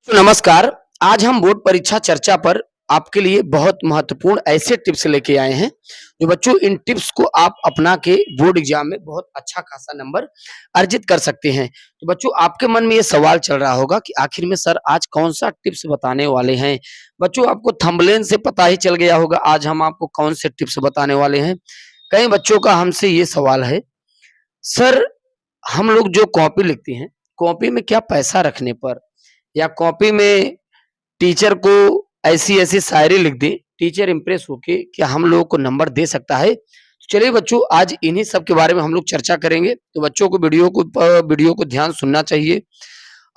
तो नमस्कार। आज हम बोर्ड परीक्षा चर्चा पर आपके लिए बहुत महत्वपूर्ण ऐसे टिप्स लेके आए हैं, जो बच्चों इन टिप्स को आप अपना के बोर्ड एग्जाम में बहुत अच्छा खासा नंबर अर्जित कर सकते हैं। तो बच्चों आपके मन में ये सवाल चल रहा होगा कि आखिर में सर आज कौन-सा टिप्स बताने वाले हैं? बच्चों आपको थंबनेल से पता ही चल गया होगा आज हम आपको कौन से टिप्स बताने वाले हैं। कई बच्चों का हमसे ये सवाल है, सर हम लोग जो कॉपी लिखते हैं, कॉपी में क्या पैसा रखने पर या कॉपी में टीचर को ऐसी-ऐसी शायरी लिख दें, टीचर इम्प्रेस होके क्या हम लोगों को नंबर दे सकता है? तो चलिए बच्चों आज इन्हीं सब के बारे में हम लोग चर्चा करेंगे। तो बच्चों को वीडियो को ध्यान सुनना चाहिए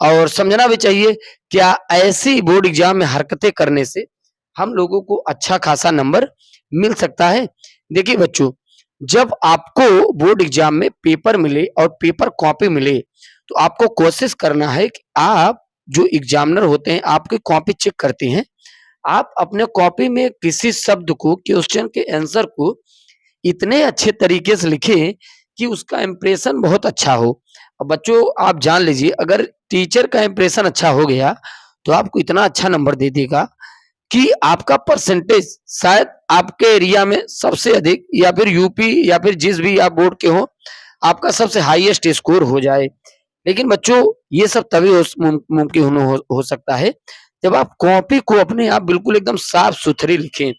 और समझना भी चाहिए, क्या ऐसी बोर्ड एग्ज़ाम में हरकतें करने से हम लोगों को अच्छा खासा नंबर मिल सकता है? देखिए बच्चों, जब आपको बोर्ड एग्ज़ाम में पेपर मिले और पेपर कॉपी मिले, तो आपको कोशिश करना है कि आप जो एग्जामिनर होते हैं, आपकी कॉपी चेक करते हैं। आप अपने कॉपी में किसी शब्द को, क्वेश्चन के आंसर को इतने अच्छे तरीके से लिखें कि उसका इंप्रेशन बहुत अच्छा हो। अब बच्चों आप जान लीजिए अगर टीचर का इंप्रेशन अच्छा हो गया, तो आपको इतना अच्छा नंबर दे देगा कि आपका परसेंटेज शायद आपके एरिया में सबसे अधिक या फिर यूपी या फिर जिस भी आप बोर्ड के हो, आपका सबसे हाईएस्ट स्कोर हो जाए। लेकिन बच्चों ये सब तभी मुमकिन हो सकता है जब आप कॉपी को अपने आप बिल्कुल एकदम साफ-सुथरी लिखें।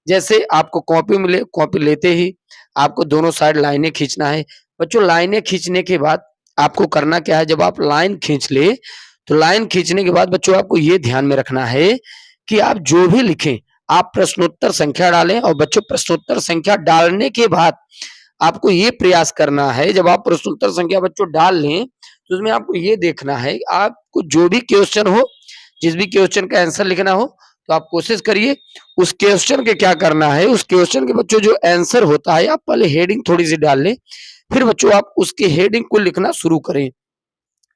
जैसे आपको कॉपी मिले, कॉपी लेते ही आपको दोनों साइड लाइनें खींचना है। बच्चों लाइनें खींचने के बाद आपको करना क्या है, जब आप लाइन खींच ले, तो लाइन खींचने के बाद बच्चों आपको ये ध्यान में रखना है कि आप जो भी लिखें, आप प्रश्नोत्तर संख्या डालें और बच्चों प्रश्नोत्तर संख्या डालने के बाद आपको ये प्रयास करना है, जब आप प्रश्नोत्तर संख्या बच्चों डाल लें, तो उसमें आपको ये देखना है, आपको जो भी क्वेश्चन हो, जिस भी क्वेश्चन का आंसर लिखना हो, तो आप कोशिश करिए उस क्वेश्चन के क्या करना है, उस क्वेश्चन के बच्चों जो आंसर होता है, आप पहले हेडिंग थोड़ी-सी डाल लें, फिर बच्चों आप उसके हेडिंग को लिखना शुरू करें।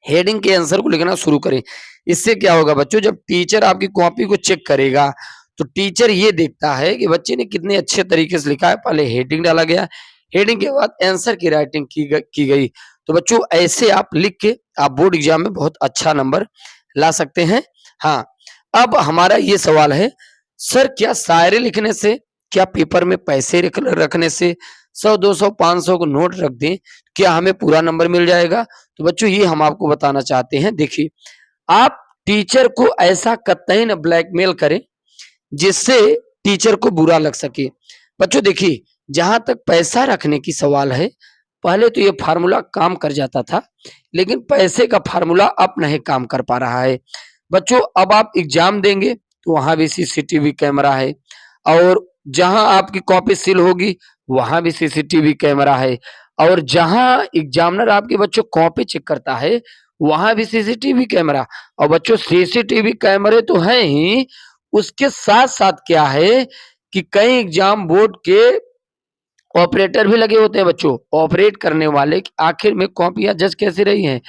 हेडिंग के आंसर को लिखना शुरू करें। इससे क्या होगा बच्चों, जब टीचर आपकी कॉपी को चेक करेगा, तो टीचर ये देखता है कि बच्चे ने कितने अच्छे तरीके से लिखा है। पहले हेडिंग डाला गया, हेडिंग के बाद आंसर की राइटिंग की गई। तो बच्चों ऐसे आप लिख के आप बोर्ड एग्जाम में बहुत अच्छा नंबर ला सकते हैं। हाँ, अब हमारा ये सवाल है, सर क्या शायरी लिखने से, क्या पेपर में पैसे रखने से 100, 200, 500 को नोट रख दें, क्या हमें पूरा नंबर मिल जाएगा? तो बच्चों ये हम आपको बताना चाहते हैं। देखिए, आप टीचर को ऐसा कतई न ब्लैकमेल करें, जिससे टीचर को बुरा लग सके। बच्चों देखिए, जहाँ तक पैसा रखने की सवाल है, पहले तो ये फ़ॉर्मूला काम कर जाता था, लेकिन पैसे का फ़ॉर्मूला अब नहीं काम कर पा रहा है। बच्चों अब आप एग्ज़ाम देंगे, तो वहाँ भी सीसीटीवी कैमरा है और जहाँ आपकी कॉपी सील होगी, वहाँ भी सीसीटीवी कैमरा है और जहाँ एग्ज़ामिनर आपके बच्चों कॉपी चेक करता है, वहाँ भी सीसीटीवी कैमरा। और बच्चों सीसीटीवी कैमरे तो हैं ही, उसके साथ-साथ क्या है कि कई एग्ज़ाम बोर्ड के ऑपरेटर भी लगे होते हैं बच्चों, ऑपरेट करने वाले कि आखिर में कॉपियाँ जज कैसी रही हैं?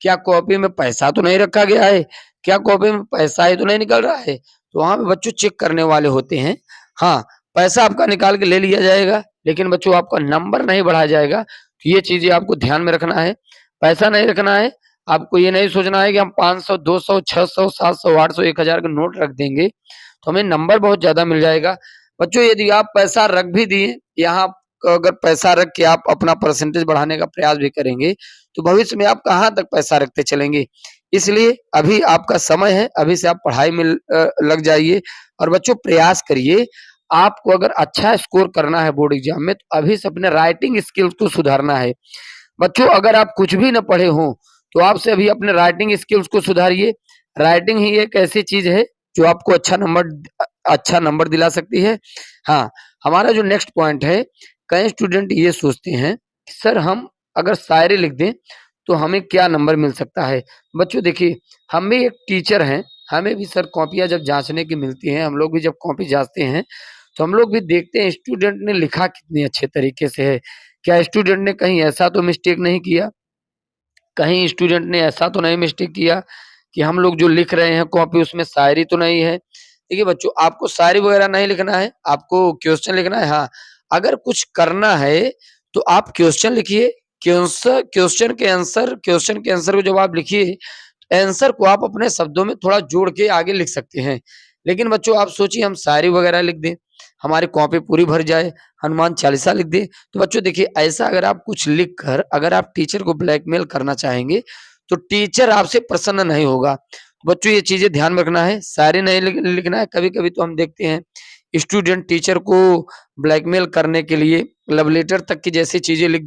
क्या कॉपी में पैसा तो नहीं रखा गया है? क्या कॉपी में पैसा ही तो नहीं निकल रहा है? तो वहाँ पे बच्चों चेक करने वाले होते हैं। हाँ, पैसा आपका निकाल के ले लिया जाएगा, लेकिन बच्चों आपका नंबर नहीं बढ़ाया जाएगा। तो ये चीज़ें आपको ध्यान में रखना है। पैसा नहीं रखना है, आपको ये नहीं सोचना है कि हम 500, 200, 600, 700, 800, 1000 का नोट रख देंगे, तो हमें नंबर बहुत ज़्यादा मिल जाएगा। बच्चों यदि आप पैसा रख भी दिए, यहाँ अगर पैसा रख के आप अपना परसेंटेज बढ़ाने का प्रयास भी करेंगे, तो भविष्य में आप कहाँ तक पैसा रखते चलेंगे। इसलिए अभी आपका समय है, अभी से आप पढ़ाई में लग जाइए और बच्चों प्रयास करिए। आपको अगर अच्छा स्कोर करना है बोर्ड एग्ज़ाम में, तो अभी से अपने राइटिंग स्किल्स को सुधारना है। बच्चों अगर आप कुछ भी न पढ़े हों, तो आपसे अभी अपने राइटिंग स्किल्स को सुधारिए। राइटिंग ही एक ऐसी चीज़ है, जो आपको अच्छा नंबर दिला सकती है। हाँ, हमारा जो नेक्स्ट पॉइंट है, कई स्टूडेंट ये सोचते हैं कि सर हम अगर शायरी लिख दें, तो हमें क्या नंबर मिल सकता है? बच्चों देखिए, हम भी एक टीचर हैं, हमें भी सर कॉपियाँ जब जाँचने की मिलती हैं, हम लोग भी जब कॉपी जाँचते हैं, तो हम लोग भी देखते हैं स्टूडेंट ने लिखा कितने अच्छे तरीके से है। क्या स्टूडेंट ने कहीं ऐसा तो मिस्टेक नहीं किया? कहीं स्टूडेंट ने ऐसा तो नहीं मिस्टेक किया कि हम लोग जो लिख रहे हैं कॉपी उसमें शायरी तो नहीं है? देखिए बच्चों, आपको शायरी वगैरह नहीं लिखना है, आपको क्वेश्चन लिखना है। हाँ, अगर कुछ करना है, तो आप क्वेश्चन लिखिए, क्वेश्चन के आंसर को जब आप लिखिए, आंसर को आप अपने शब्दों में थोड़ा जोड़ के आगे लिख सकते हैं। लेकिन बच्चों आप सोचिए हम शायरी वगैरह लिख दें, हमारी कॉपी पूरी भर जाए, हनुमान चालीसा लिख दें, तो बच्चों देखिए ऐसा अगर आप कुछ लिख कर अगर आप टीचर को ब्लैकमेल करना चाहेंगे, तो टीचर आपसे प्रसन्न नहीं होगा। तो बच्चों ये चीज़ें ध्यान में रखना है, शायरी नहीं लिखना है। कभी-कभी तो हम देखते हैं स्टूडेंट टीचर को ब्लैकमेल करने के लिए लव लेटर तक की जैसी चीज़ें लिख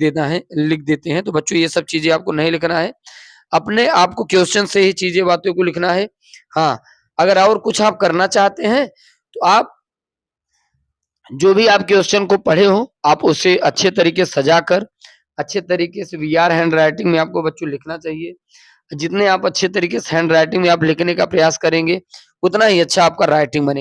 देते हैं, तो बच्चों ये सब चीज़ें आपको नहीं लिखना है। अपने आप को क्वेश्चन से ही चीज़ें बातों को लिखना है। हाँ, अगर और कुछ आप करना चाहते हैं, तो आप जो भी आप क्वेश्चन को पढ़े हो, आप उसे अच्छे तरीके से सजाकर, अच्छे तरीके से वीआर हैंडराइटिंग में आपको बच्चों लिखना चाहिए। जितने आप अच्छे तरीके से हैंडराइटिंग में आप लिखने का प्रयास करेंगे, उतना ही अच्छा आपका राइटिंग बने